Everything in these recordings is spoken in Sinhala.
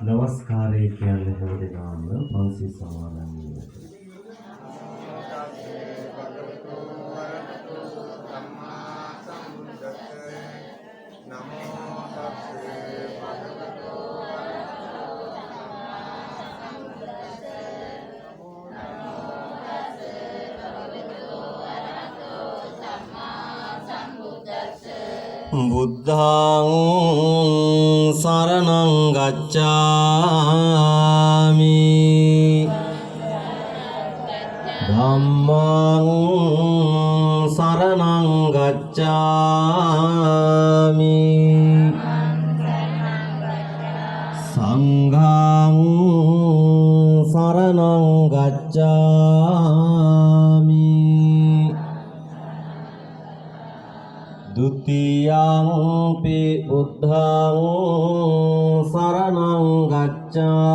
නමස්කාරය කියන්නේ හැමදෙනාම පන්සිල් සමාදන් වීමට. බුද්ධං සරණං ගච්ඡාමි ධම්මං සරණං ගච්ඡාමි සංඝං සරණං ගච්ඡාමි ဒုတိယံ පි බුද්ධං සරණං ගච්ඡාමි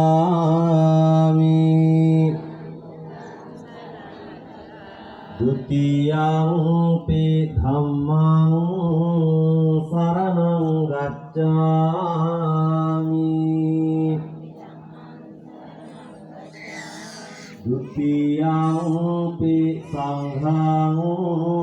ဒုတိယံ පි ධම්මං සරණං ගච්ඡාමි ဒုတိယံ පි සංඝං